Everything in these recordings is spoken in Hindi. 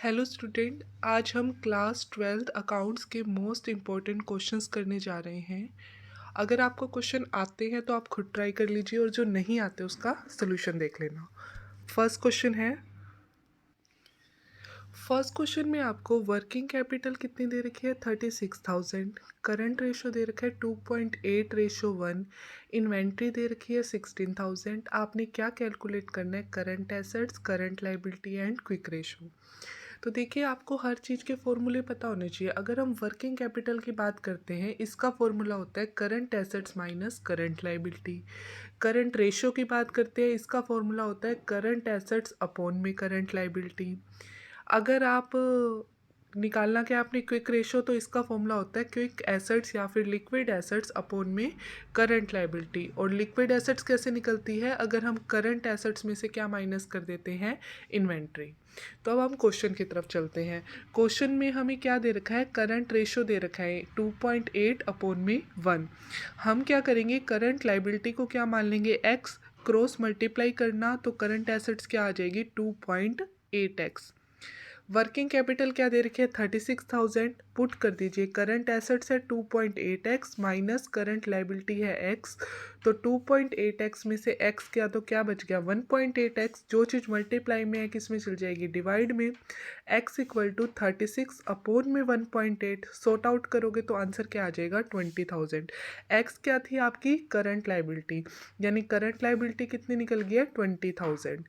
Hello student. आज हम क्लास ट्वेल्थ अकाउंट्स के मोस्ट इम्पॉर्टेंट क्वेश्चंस करने जा रहे हैं। अगर आपको क्वेश्चन आते हैं तो आप खुद ट्राई कर लीजिए और जो नहीं आते उसका सोल्यूशन देख लेना। फर्स्ट क्वेश्चन है। फर्स्ट क्वेश्चन में आपको वर्किंग कैपिटल कितनी दे रखी है 36,000। करंट रेशो दे रखा है 2.8:1। इन्वेंट्री दे रखी है 16,000। आपने क्या कैलकुलेट करना है? Current assets, current liability and quick ratio. तो देखिए, आपको हर चीज़ के फॉर्मूले पता होने चाहिए। अगर हम वर्किंग कैपिटल की बात करते हैं, इसका फॉर्मूला होता है current assets minus current liability. Current ratio की बात करते हैं, इसका फॉर्मूला होता है करंट एसेट्स अपॉन में करंट लाइबिलिटी। अगर आप निकालना क्या आपने क्विक रेशो, तो इसका फॉर्मूला होता है क्विक एसेट्स या फिर लिक्विड एसेट्स अपॉन में करंट लाइबिलिटी। और लिक्विड एसेट्स कैसे निकलती है? अगर हम करंट एसेट्स में से क्या माइनस कर देते हैं? इन्वेंट्री। तो अब हम क्वेश्चन की तरफ चलते हैं। क्वेश्चन में हमें क्या दे रखा है? करंट रेशो दे रखा है 2.8 अपॉन में 1। हम क्या करेंगे? करंट लाइबिलिटी को क्या मान लेंगे? एक्स। क्रॉस मल्टीप्लाई करना तो करंट एसेट्स क्या आ जाएगी? 2.8x। वर्किंग कैपिटल क्या दे रखी है? 36,000। पुट कर दीजिए। करंट एसेट्स है 2.8x माइनस करंट लाइबिलिटी है x। तो 2.8x में से x क्या, तो क्या बच गया? 1.8x। जो चीज़ मल्टीप्लाई में है किस में चल जाएगी? डिवाइड में। x इक्वल टू 36 अपॉन में 1.8। सॉर्ट आउट करोगे तो आंसर क्या आ जाएगा? 20,000। x क्या थी आपकी? Current liability. यानी करंट लाइबिलिटी कितनी निकल गई है? 20,000।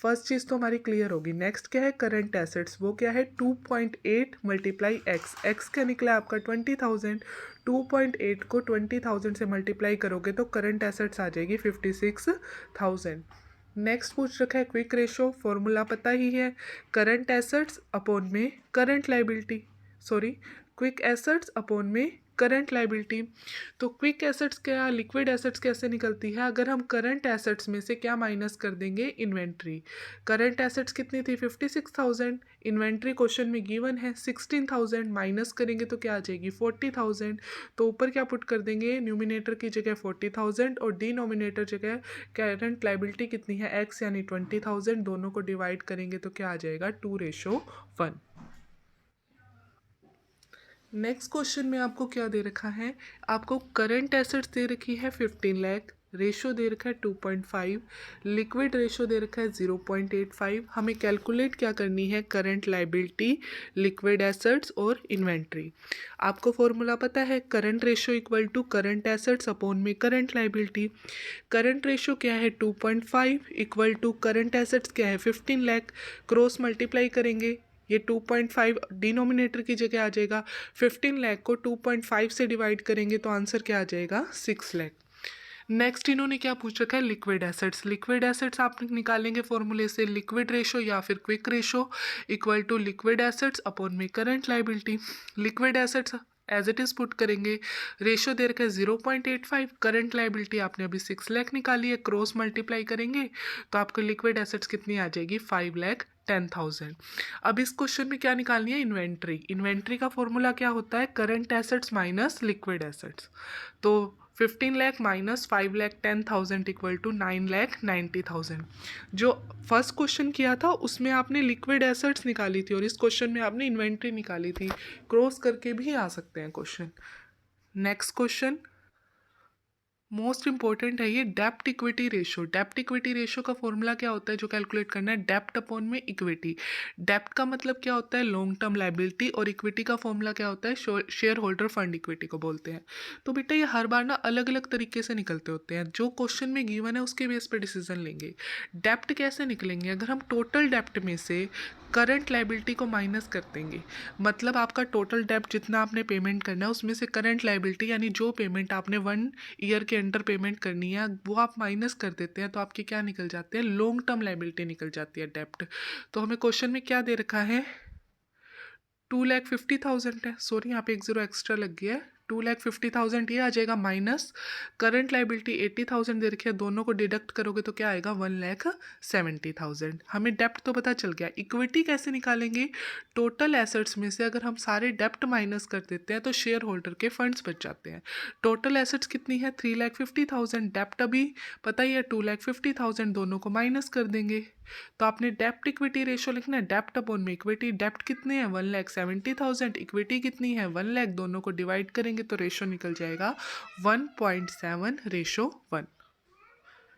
फर्स्ट चीज़ तो हमारी क्लियर होगी। नेक्स्ट क्या है? Current assets. वो क्या है? 2.8 मल्टीप्लाई एक्स। एक्स क्या निकला आपका? 20,000। 2.8 को 20,000 से मल्टीप्लाई करोगे तो करंट एसेट्स आ जाएगी 56,000। नेक्स्ट पूछ रखा है क्विक रेशो। फॉर्मूला पता ही है, करंट एसेट्स अपॉन में current liability, sorry, quick assets upon में करंट लाइबिलिटी। तो क्विक एसेट्स क्या, लिक्विड एसेट्स कैसे निकलती है? अगर हम करंट एसेट्स में से क्या माइनस कर देंगे? इन्वेंट्री। करंट एसेट्स कितनी थी? 56,000। इन्वेंट्री क्वेश्चन में गिवन है 16,000। माइनस करेंगे तो क्या आ जाएगी? 40,000। तो ऊपर क्या पुट कर देंगे? न्यूमिनेटर की जगह 40,000 और डिनोमिनेटर जगह करंट लाइबिलिटी कितनी है? एक्स यानी 20,000। दोनों को डिवाइड करेंगे तो क्या आ जाएगा? 2:1। नेक्स्ट क्वेश्चन में आपको क्या दे रखा है? आपको करंट एसेट्स दे रखी है 15 लाख। रेशो दे रखा है 2.5। लिक्विड रेशो दे रखा है 0.85। हमें कैलकुलेट क्या करनी है? करंट लाइबिलिटी, लिक्विड एसेट्स और इन्वेंट्री। आपको फॉर्मूला पता है, current ratio equal to current assets upon में करंट लाइबिलिटी। करंट रेशो क्या है? 2.5 इक्वल टू करंट एसेट्स क्या है? 15 लाख। क्रॉस मल्टीप्लाई करेंगे, ये 2.5 डिनोमिनेटर की जगह आ जाएगा। 15 लाख को 2.5 से डिवाइड करेंगे तो आंसर क्या आ जाएगा? 6 लाख। नेक्स्ट इन्होंने क्या पूछ रखा है? Liquid assets. लिक्विड एसेट्स आप निकालेंगे फॉर्मूले से, लिक्विड रेशो या फिर quick ratio equal to liquid assets upon में current liability. Liquid assets as it is put करेंगे। रेशो दे रखा है 0.85। करंट लाइबिलिटी आपने अभी 6 लाख निकाली है, क्रॉस मल्टीप्लाई करेंगे तो आपको लिक्विड एसेट्स कितनी आ जाएगी? 5,10,000। अब इस क्वेश्चन में क्या निकालनी है? इन्वेंट्री। इन्वेंट्री का फॉर्मूला क्या होता है? Current assets minus liquid assets. तो 15 लाख माइनस 5,10,000 इक्वल टू 9,90,000। जो फर्स्ट क्वेश्चन किया था उसमें आपने लिक्विड एसेट्स निकाली थी और इस क्वेश्चन में आपने इन्वेंट्री निकाली थी। क्रॉस करके भी आ सकते हैं question. Next question most important है ये, डेप्ट इक्विटी रेशो। डेप्ट इक्विटी रेशो का फॉर्मूला क्या होता है जो कैलकुलेट करना है? डेप्ट अपॉन में इक्विटी। डेप्ट का मतलब क्या होता है? Long term liability. और इक्विटी का फॉर्मूला क्या होता है? शेयर होल्डर फंड इक्विटी को बोलते हैं। तो बेटा ये हर बार ना अलग अलग तरीके से निकलते होते हैं। जो क्वेश्चन में गिवन है उसके बेस पे डिसीजन लेंगे। डेप्ट कैसे निकलेंगे? अगर हम टोटल डेप्ट में से करंट लाइबिलिटी को माइनस कर देंगे, मतलब आपका टोटल डेप्ट जितना आपने पेमेंट करना है उसमें से करंट लाइबिलिटी यानी जो पेमेंट आपने 1 ईयर के अंडर पेमेंट करनी है वो आप माइनस कर देते हैं तो आपके क्या निकल जाते हैं? लॉन्ग टर्म लाइबिलिटी निकल जाती है, डेप्ट। तो हमें क्वेश्चन में क्या दे रखा है? 2,50,000 है, सॉरी यहाँ पे एक जीरो एक्स्ट्रा लग गया है, 2,50,000 ये आ जाएगा, माइनस करंट लाइबिलिटी 80,000 दे रखी है, दोनों को डिडक्ट करोगे तो क्या आएगा 1,70,000। हमें डेप्ट तो पता चल गया। इक्विटी कैसे निकालेंगे? टोटल एसेट्स में से अगर हम सारे डेप्ट माइनस कर देते हैं तो शेयर होल्डर के फंड्स बच जाते हैं। टोटल एसेट्स कितनी है? 3,50,000। डेप्ट अभी पता ही है 2,50,000, दोनों को माइनस कर देंगे। तो आपने डेप्ट इक्विटी रेशियो लिखना है, डेप्ट अपॉन में इक्विटी। डेप्ट कितने हैं? 1,70,000। इक्विटी कितनी है? 1,00,000। दोनों को डिवाइड करेंगे तो रेशियो निकल जाएगा 1.7:1।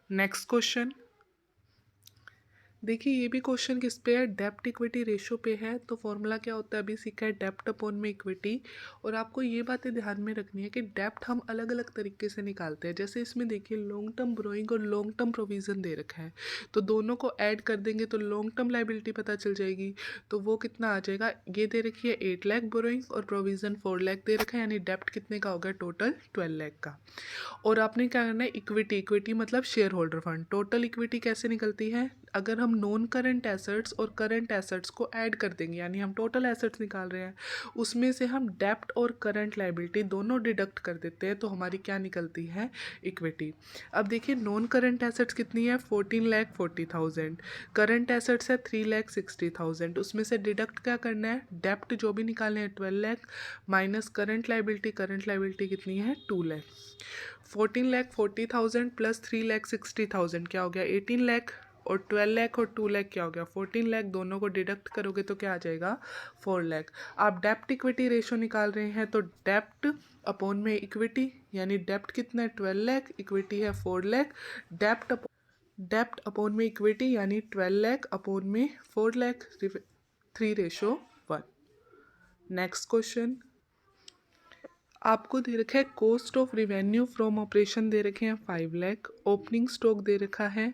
नेक्स्ट क्वेश्चन देखिए, ये भी क्वेश्चन किस पे है? डेप्ट इक्विटी रेशियो पे है। तो फॉर्मूला क्या होता है अभी सीखा है, डेप्ट अपॉन में इक्विटी। और आपको ये बातें ध्यान में रखनी है कि डेप्ट हम अलग अलग तरीके से निकालते हैं। जैसे इसमें देखिए लॉन्ग टर्म ब्रोइंग और लॉन्ग टर्म प्रोविजन दे रखा है, तो दोनों को ऐड कर देंगे तो लॉन्ग टर्म लाइबिलिटी पता चल जाएगी। तो वो कितना आ जाएगा? ये दे रखी है 8 लाख बोरोइंग और प्रोविजन 4 लाख दे रखा है, यानी डेप्ट कितने का हो गया? टोटल 12 लाख का। और आपने क्या करना है? इक्विटी। इक्विटी मतलब share holder fund. Total equity कैसे निकलती है? अगर हम नॉन करंट एसेट्स और करंट एसेट्स को ऐड कर देंगे, यानी हम टोटल एसेट्स निकाल रहे हैं, उसमें से हम डेप्ट और करंट लाइबिलिटी दोनों डिडक्ट कर देते हैं, तो हमारी क्या निकलती है? इक्विटी। अब देखिए नॉन करंट एसेट्स कितनी है? 14,40,000। करंट एसेट्स है 3,60,000। उसमें से डिडक्ट क्या करना है? डेप्ट जो भी निकालने हैं 12 lakh minus current liability. Current liability कितनी है? 2 लाख। 14,40,000 प्लस 3,60,000 क्या हो गया? 18 लाख। और 12 लाख और 2 लाख क्या हो गया? 14 लाख। दोनों को डिडक्ट करोगे तो क्या आ जाएगा? 4 लाख। आप डेप्ट इक्विटी रेशो निकाल रहे हैं तो डेप्ट अपॉन में इक्विटी, यानी डेप्ट कितना है? 12 लाख, इक्विटी है 4 लाख। डेप्ट अपॉन में इक्विटी यानी 12 लाख अपॉन में 4 लाख, 3:1। नेक्स्ट क्वेश्चन आपको दे रखा है cost of revenue from operation दे रखे हैं 5 लाख, ओपनिंग स्टॉक दे रखा है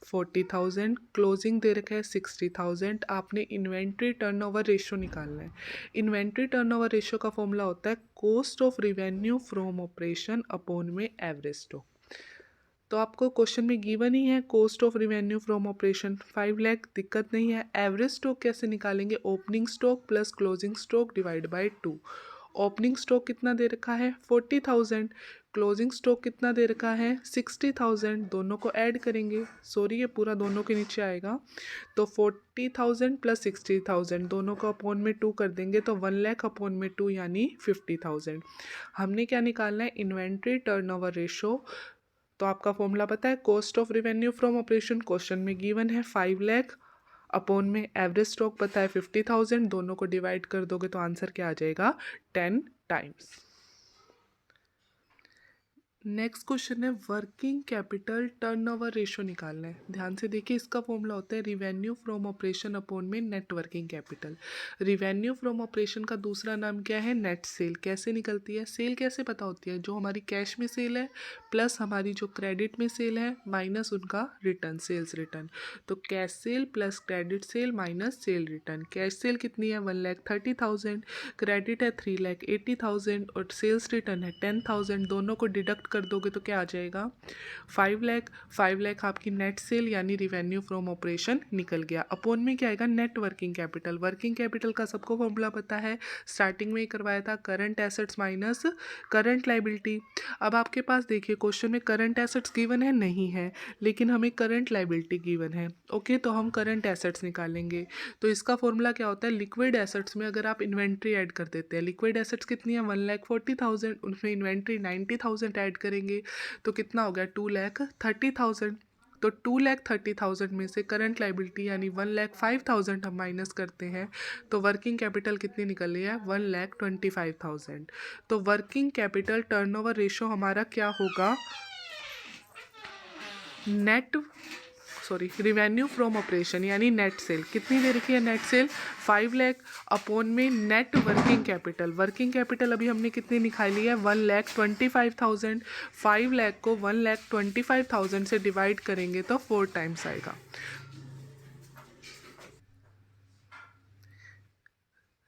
40,000, क्लोजिंग दे रखा है 60,000। आपने इन्वेंट्री टर्नओवर रेशियो निकालना है। इन्वेंट्री टर्नओवर रेशियो का फॉर्मूला होता है cost of revenue from operation upon में एवरेज स्टॉक। तो आपको क्वेश्चन में गिवन ही है cost of revenue from operation 5 lakh, दिक्कत नहीं है। एवरेज स्टॉक कैसे निकालेंगे? Opening stock plus closing stock divide by 2। Opening stock कितना दे रखा है? 40,000। क्लोजिंग स्टॉक कितना दे रखा है? 60,000। दोनों को ऐड करेंगे, सॉरी ये पूरा दोनों के नीचे आएगा, तो 40,000 प्लस 60,000 दोनों को अपॉन में 2 कर देंगे तो 1 लाख अपॉन में 2 यानी 50,000। हमने क्या निकालना है? Inventory turnover ratio. तो आपका फॉर्मूला पता है cost of revenue from operation, question में गिवन है 5 लाख अपॉन में एवरेज स्टॉक पता है 50,000। दोनों को डिवाइड कर दोगे तो आंसर क्या आ जाएगा? 10 टाइम्स। नेक्स्ट क्वेश्चन है वर्किंग कैपिटल टर्नओवर रेशो निकालना है। ध्यान से देखिए, इसका फॉर्मूला होता है रिवेन्यू फ्रॉम ऑपरेशन अपॉन में net working capital. Revenue from operation का दूसरा नाम क्या है? Net cell. कैसे निकलती है? सेल कैसे पता होती है? जो हमारी कैश में सेल है प्लस हमारी जो क्रेडिट में सेल है माइनस उनका रिटर्न, सेल्स रिटर्न। तो cash cell plus credit sale minus cell return. Cash cell कितनी है? 1,30,000, क्रेडिट है 3,80,000 और सेल्स रिटर्न है 10,000। दोनों को डिडक्ट कर दोगे तो क्या आ जाएगा? 5 लाख। 5 लाख आपकी नेट सेल यानी रिवेन्यू फ्रॉम ऑपरेशन निकल गया। अपॉन में क्या आएगा? Net working capital. Working capital का सबको फॉर्मूला पता है, स्टार्टिंग में ही करवाया था, current assets minus current liability. अब आपके पास देखिए क्वेश्चन में करंट एसेट्स गिवन है नहीं है, लेकिन हमें करंट लाइबिलिटी गिवन है। ओके, तो हम करंट एसेट्स निकालेंगे। तो इसका फॉर्मूला क्या होता है? लिक्विड एसेट्स में अगर आप इन्वेंट्री ऐड कर देते हैं, लिक्विड एसेट्स कितनी है? 1,40,000, उनमें इन्वेंट्री 90,000 ऐड करेंगे तो कितना हो गया? 2,30,000। तो 2,30,000 में से करंट लाइबिलिटी यानी 1,05,000 हम माइनस करते हैं तो वर्किंग कैपिटल कितनी निकल रही है? 1,25,000। तो वर्किंग कैपिटल टर्नओवर रेशो हमारा क्या होगा? रिवेन्यू फ्रॉम ऑपरेशन यानी नेट सेल। कितनी दे रखी है नेट सेल? 5 लाख अपॉन में net working capital. Working capital अभी हमने कितनी निकाली है? 1,25,000। 5 लाख को 1,25,000 से डिवाइड करेंगे तो 4 टाइम्स आएगा।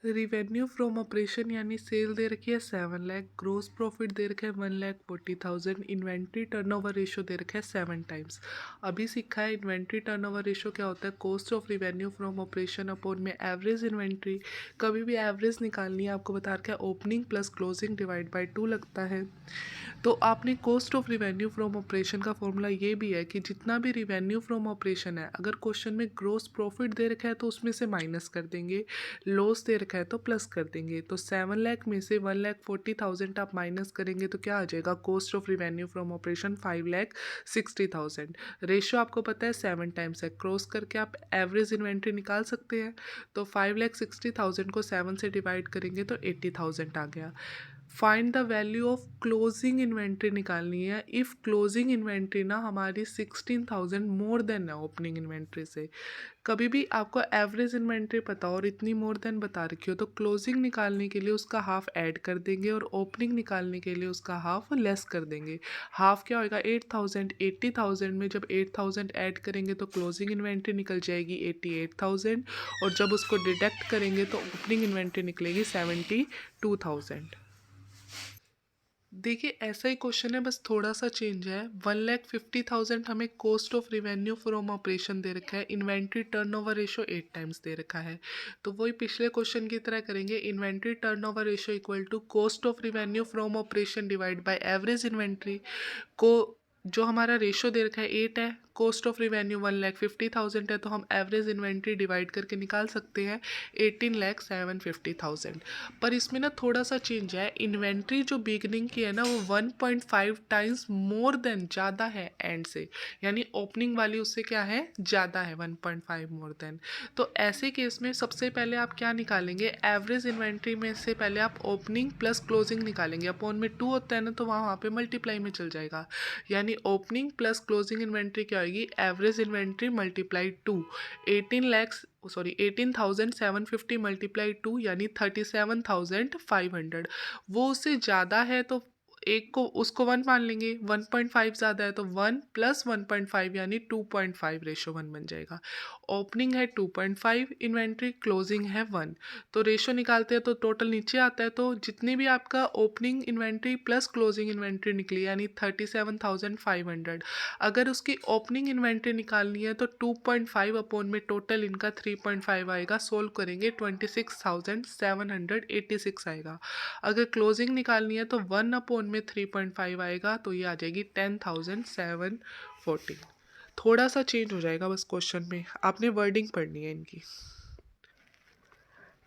रिवेन्यू फ्रॉम ऑपरेशन यानी सेल दे रखी है 7 लाख, ग्रोस प्रॉफिट दे रखा है 1,40,000, इन्वेंट्री टर्नओवर रेशो दे रखा है 7 टाइम्स। अभी सीखा है इन्वेंट्री टर्नओवर रेशो क्या होता है, cost of revenue from operation upon में एवरेज इन्वेंट्री। कभी भी एवरेज निकालनी है आपको बता रखा है opening plus closing divide by 2 लगता है। तो आपने cost of revenue from operation का फॉर्मूला ये भी है कि जितना भी रिवेन्यू फ्रॉम ऑपरेशन है, अगर क्वेश्चन में ग्रोस प्रॉफिट दे रखा है तो उसमें से माइनस कर देंगे, लॉस दे रखा है तो प्लस कर देंगे। तो 7 लाख में से 1,40,000 आप माइनस करेंगे तो क्या आ जाएगा, cost of revenue from operation 5,60,000। Ratio आपको पता है 7 टाइम्स है, क्रॉस करके आप एवरेज इन्वेंट्री निकाल सकते हैं। तो 5,60,000 को 7 से डिवाइड करेंगे तो 80,000 आ गया। Find the value of closing inventory निकालनी है इफ़ क्लोजिंग इन्वेंट्री ना हमारी 16,000 मोर देन है ओपनिंग इन्वेंट्री से। कभी भी आपको एवरेज इन्वेंट्री पता हो और इतनी मोर देन बता रखी हो तो क्लोजिंग निकालने के लिए उसका हाफ ऐड कर देंगे और ओपनिंग निकालने के लिए उसका हाफ लेस कर देंगे। हाफ क्या होएगा 8,000, 80,000 में जब 8,000 ऐड करेंगे तो क्लोजिंग इन्वेंट्री निकल जाएगी 88,000, और जब उसको डिडक्ट करेंगे तो ओपनिंग इन्वेंट्री निकलेगी 72,000। देखिए ऐसा ही क्वेश्चन है, बस थोड़ा सा चेंज है। 1,50,000 हमें cost of revenue from operation दे रखा है, इन्वेंट्री टर्नओवर रेशो 8 टाइम्स दे रखा है। तो वही पिछले क्वेश्चन की तरह करेंगे, inventory turnover ratio equal to cost of revenue from operation divide by average inventory को, जो हमारा रेशो दे रखा है 8 है, कॉस्ट ऑफ रिवेन्यू 1,50,000 है, तो हम एवरेज इन्वेंट्री डिवाइड करके निकाल सकते हैं 18,750,000। पर इसमें ना थोड़ा सा चेंज है, इन्वेंट्री जो बिगनिंग की है ना वो 1.5 टाइम्स मोर देन ज़्यादा है एंड से, यानी ओपनिंग वाली उससे क्या है ज़्यादा है 1.5 मोर देन। तो ऐसे केस में सबसे पहले आप क्या निकालेंगे, एवरेज इन्वेंट्री में से पहले आप ओपनिंग प्लस क्लोजिंग निकालेंगे, अपॉन में 2 होता है ना तो वहाँ पे मल्टीप्लाई में चल जाएगा, यानी ओपनिंग प्लस क्लोजिंग इन्वेंट्री क्या होगी, एवरेज इन्वेंट्री मल्टीप्लाई 2, 18,750 मल्टीप्लाई 2 यानी 37,500। वो उससे ज़्यादा है तो एक को उसको 1 मान लेंगे, 1.5 ज़्यादा है तो 1 प्लस 1.5 यानी 2.5 रेशो 1 बन जाएगा। ओपनिंग है 2.5, इन्वेंट्री क्लोजिंग है 1, तो रेशो निकालते हैं तो टोटल नीचे आता है। तो जितनी भी आपका opening inventory plus closing inventory निकली यानी 37,500, अगर उसकी ओपनिंग इन्वेंट्री निकालनी है तो 2.5 अपॉन में टोटल इनका 3.5 आएगा, सोल्व करेंगे 26,786 आएगा। अगर क्लोजिंग निकालनी है तो 1 अपॉन में 3.5 आएगा, तो ये आ जाएगी 10,740। थोड़ा सा चेंज हो जाएगा बस क्वेश्चन में, आपने वर्डिंग पढ़नी है इनकी।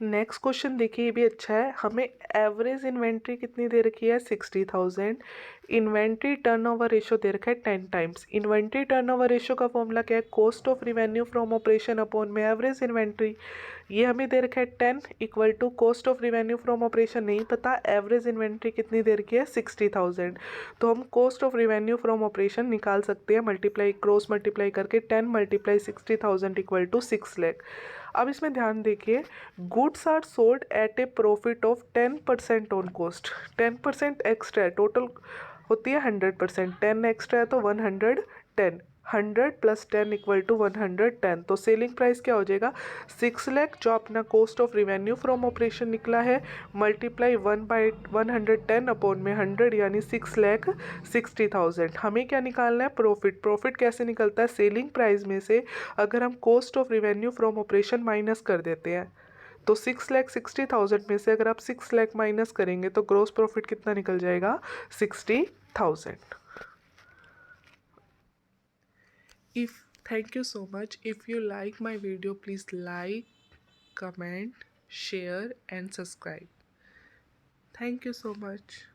नेक्स्ट क्वेश्चन देखिए, ये भी अच्छा है। हमें एवरेज इन्वेंट्री कितनी दे रखी है 60,000, इन्वेंट्री टर्नओवर रेशो दे रखा है 10 टाइम्स। इन्वेंट्री टर्नओवर रेशो का फॉर्मूला क्या है, cost of revenue from operation upon में एवरेज इन्वेंट्री। ये हमें दे रखा है 10 equal to cost of revenue from operation नहीं पता, एवरेज इन्वेंट्री कितनी दे रखी है 60,000। तो हम cost of revenue from operation निकाल सकते हैं, मल्टीप्लाई क्रॉस मल्टीप्लाई करके 10 मल्टीप्लाई 60,000 इक्वल टू 6 लाख। अब इसमें ध्यान देखिए, goods are sold at a profit of 10% on cost. 10% extra है, टोटल होती है 100%, 10 एक्स्ट्रा है तो 110, 100 प्लस 10 इक्वल टू 110। तो सेलिंग प्राइस क्या हो जाएगा 6 लाख, जो अपना cost of revenue from operation निकला है, मल्टीप्लाई 1/110 अपॉन में 100 यानी 6,60,000। हमें क्या निकालना है, प्रॉफिट। प्रॉफिट कैसे निकलता है, सेलिंग प्राइस में से अगर हम cost of revenue from operation minus कर देते हैं, तो 6,60,000 में से अगर आप 6 लाख माइनस करेंगे तो ग्रोस प्रॉफिट कितना निकल जाएगा 60,000। If thank you so much. If you like my video, please like, comment, share and subscribe. Thank you so much.